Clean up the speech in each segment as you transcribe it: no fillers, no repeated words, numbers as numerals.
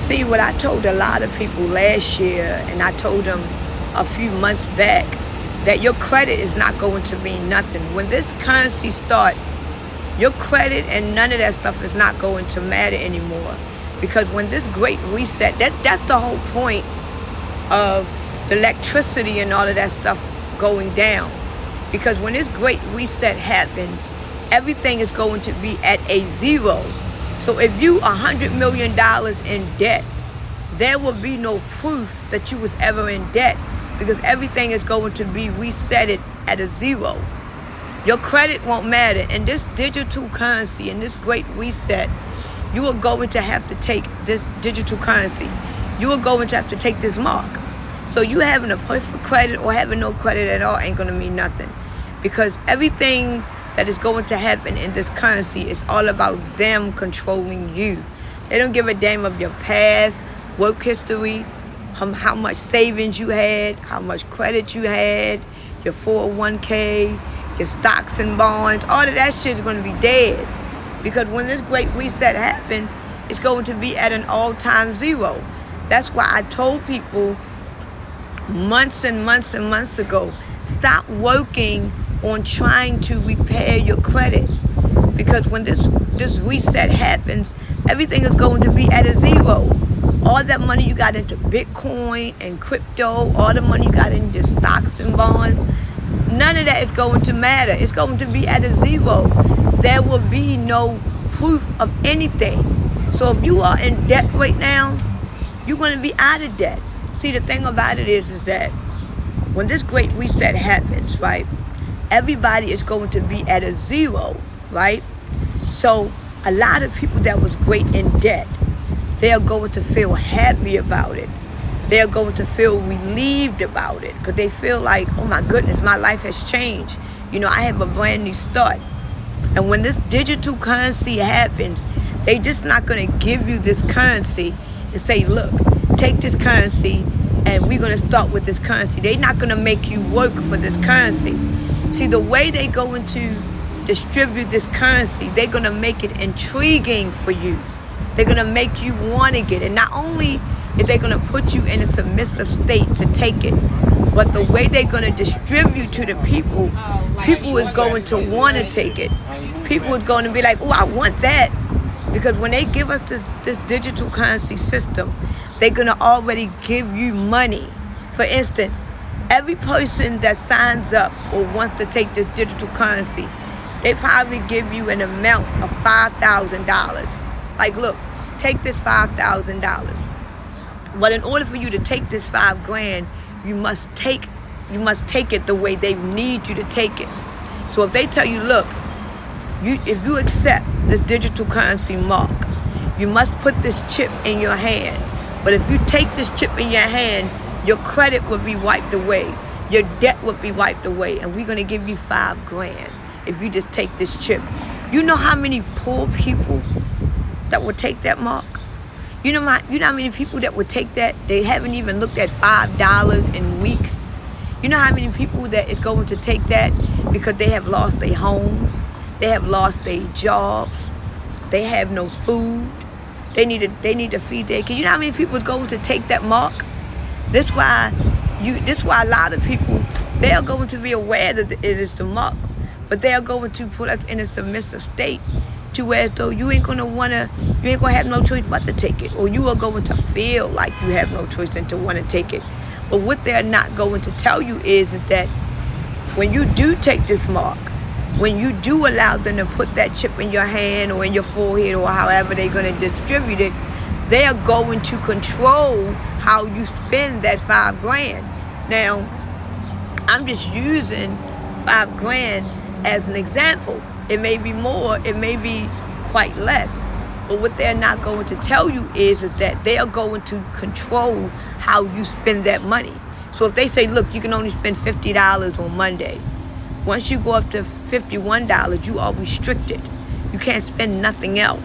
See, what I told a lot of people last year, and I told them a few months back, that your credit is not going to mean nothing. When this currency start, your credit and none of that stuff is not going to matter anymore. Because when this great reset, that's the whole point of the electricity and all of that stuff going down. Because when this great reset happens, everything is going to be at a zero. So if you $100 million in debt, there will be no proof that you was ever in debt, because everything is going to be resetted at a zero. Your credit won't matter. And this digital currency and this great reset, you are going to have to take this digital currency. You are going to have to take this mark. So you having a perfect credit or having no credit at all ain't going to mean nothing. Because everything that is going to happen in this currency is all about them controlling you. They don't give a damn of your past, work history, how much savings you had, how much credit you had, your 401k, your stocks and bonds. All of that shit is going to be dead. Because when this great reset happens, it's going to be at an all-time zero. That's why I told people months and months and months ago, stop working on trying to repair your credit. Because when this reset happens, everything is going to be at a zero. All that money you got into Bitcoin and crypto, all the money you got into stocks and bonds, none of that is going to matter. It's going to be at a zero. There will be no proof of anything. So if you are in debt right now, you're going to be out of debt. See, the thing about it is that when this great reset happens, right, everybody is going to be at a zero, right? So a lot of people that was great in debt, they are going to feel happy about it. They are going to feel relieved about it, because they feel like, oh my goodness, my life has changed. You know, I have a brand new start. And when this digital currency happens, they just not going to give you this currency and say, look, take this currency and we're going to start with this currency. They're not going to make you work for this currency. See, the way they going to distribute this currency, they're going to make it intriguing for you. They're going to make you want to get it. Not only is they going to put you in a submissive state to take it, but the way they're going to distribute to the people, people is going to want to take it. People is going to be like, oh, I want that. Because when they give us this digital currency system, they're going to already give you money. For instance, every person that signs up or wants to take this digital currency, they probably give you an amount of $5,000. Like, look, take this $5,000. But in order for you to take this $5,000, you must take it the way they need you to take it. So if they tell you, look, if you accept this digital currency mark, you must put this chip in your hand. But if you take this chip in your hand, your credit will be wiped away. Your debt will be wiped away. And we're going to give you $5,000 if you just take this chip. You know how many poor people that would take that mark? You know how many people that would take that? They haven't even looked at $5 in weeks. You know how many people that is going to take that because they have lost their homes, they have lost their jobs, they have no food, they need to feed their kids. You know how many people is going to take that mark? This why a lot of people, they are going to be aware that it is the mark, but they are going to put us in a submissive state to where though you ain't gonna have no choice but to take it, or you are going to feel like you have no choice and to want to take it. But what they're not going to tell you is that when you do take this mark, when you do allow them to put that chip in your hand or in your forehead or however they're going to distribute it, they are going to control how you spend that $5,000. Now, I'm just using $5,000 as an example. It may be more, it may be quite less. But what they're not going to tell you is that they are going to control how you spend that money. So if they say, look, you can only spend $50 on Monday. Once you go up to $51, you are restricted. You can't spend nothing else.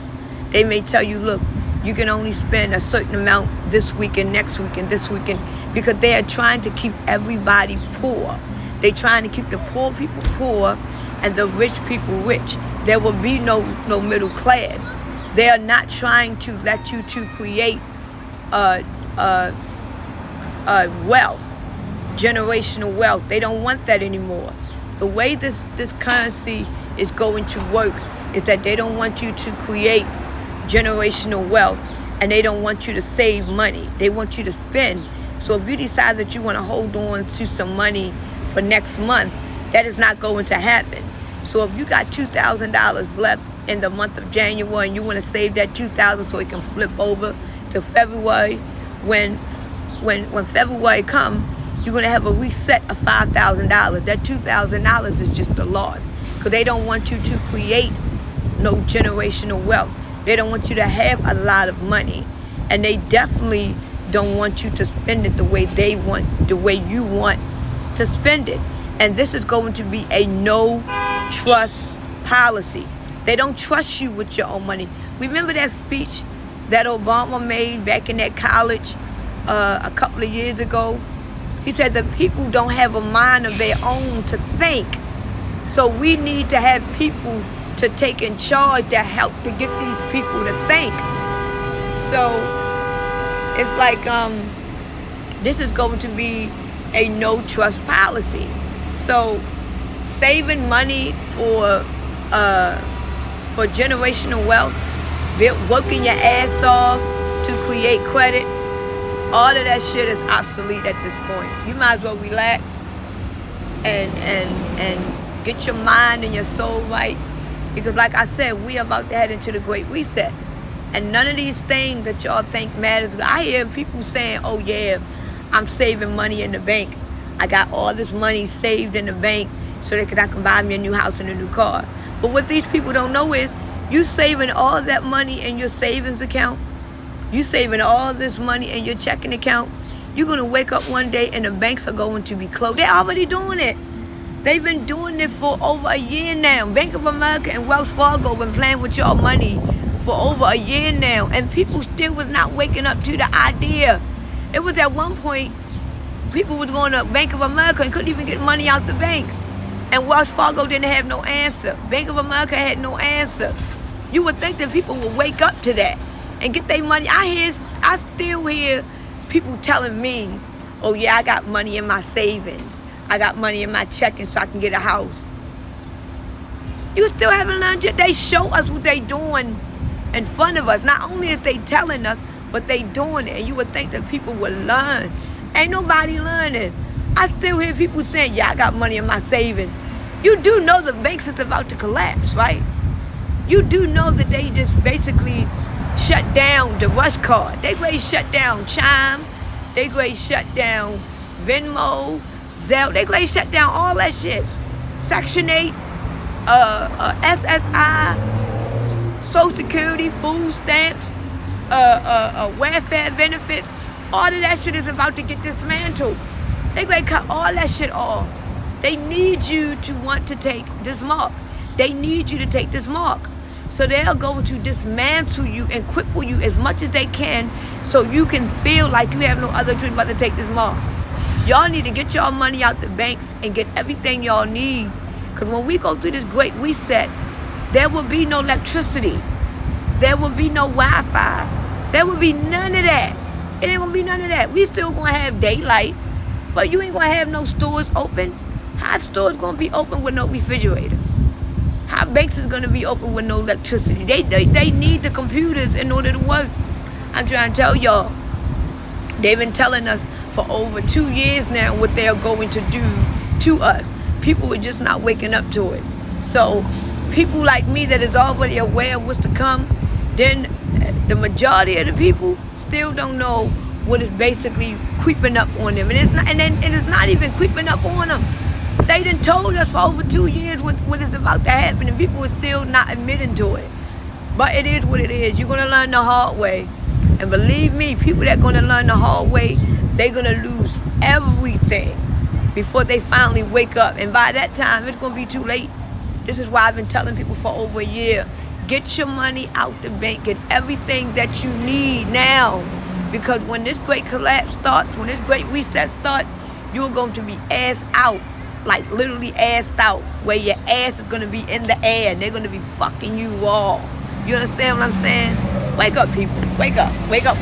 They may tell you, look, you can only spend a certain amount this weekend, next weekend, this weekend, because they are trying to keep everybody poor. They're trying to keep the poor people poor and the rich people rich. There will be no middle class. They are not trying to let you to create uh, uh, wealth, generational wealth. They don't want that anymore. The way this currency is going to work is that they don't want you to create generational wealth, and they don't want you to save money. They want you to spend. So if you decide that you want to hold on to some money for next month, that is not going to happen. So if you got $2,000 left in the month of January and you want to save that $2,000 so it can flip over to February, when February comes, you're going to have a reset of $5,000. That $2,000 is just a loss, because they don't want you to create no generational wealth. They don't want you to have a lot of money, and they definitely don't want you to spend it the way they want, the way you want to spend it. And this is going to be a no trust policy. They don't trust you with your own money. Remember that speech that Obama made back in that college a couple of years ago? He said that people don't have a mind of their own to think. So we need to have people to take in charge to help to get these people to think. So it's like this is going to be a no trust policy. So saving money for generational wealth, working your ass off to create credit, all of that shit is obsolete at this point. You might as well relax and get your mind and your soul right. Because like I said, we are about to head into the Great Reset. And none of these things that y'all think matters. I hear people saying, oh yeah, I'm saving money in the bank. I got all this money saved in the bank so that I can buy me a new house and a new car. But what these people don't know is you saving all that money in your savings account. You saving all this money in your checking account. You're going to wake up one day and the banks are going to be closed. They're already doing it. They've been doing it for over a year now. Bank of America and Wells Fargo been playing with your money for over a year now. And people still was not waking up to the idea. It was at one point, people was going to Bank of America and couldn't even get money out the banks. And Wells Fargo didn't have no answer. Bank of America had no answer. You would think that people would wake up to that and get their money. I still hear people telling me, oh yeah, I got money in my savings. I got money in my checking so I can get a house. You still haven't learned yet. They show us what they doing in front of us. Not only is they telling us, but they doing it. And you would think that people would learn. Ain't nobody learning. I still hear people saying, yeah, I got money in my savings. You do know the banks is about to collapse, right? You do know that they just basically shut down the Rush Card. They going to shut down Chime. They going to shut down Venmo, Zelle. They going to shut down all that shit. Section 8, SSI, Social Security, food stamps, welfare benefits. All of that shit is about to get dismantled. They going to cut all that shit off. They need you to want to take this mark. They need you to take this mark. So they're going to dismantle you and cripple you as much as they can so you can feel like you have no other choice but to take this mark. Y'all need to get y'all money out the banks and get everything y'all need. Because when we go through this Great Reset, there will be no electricity. There will be no Wi-Fi. There will be none of that. It ain't going to be none of that. We still going to have daylight, but you ain't going to have no stores open. How stores going to be open with no refrigerator? How banks is going to be open with no electricity? They need the computers in order to work. I'm trying to tell y'all. They've been telling us for over 2 years now what they're going to do to us. People are just not waking up to it. So people like me that is already aware of what's to come, then the majority of the people still don't know what is basically creeping up on them. And it's not even creeping up on them. They done told us for over 2 years what is about to happen, and people are still not admitting to it. But it is what it is. You're going to learn the hard way. And believe me, people that are going to learn the hard way, they're going to lose everything before they finally wake up. And by that time, it's going to be too late. This is why I've been telling people for over a year, get your money out the bank. Get everything that you need now. Because when this great collapse starts, when this great reset starts, you're going to be ass out. Like literally assed out, where your ass is going to be in the air and they're going to be fucking you all. You understand what I'm saying? Wake up, people. Wake up. Wake up. Wake up.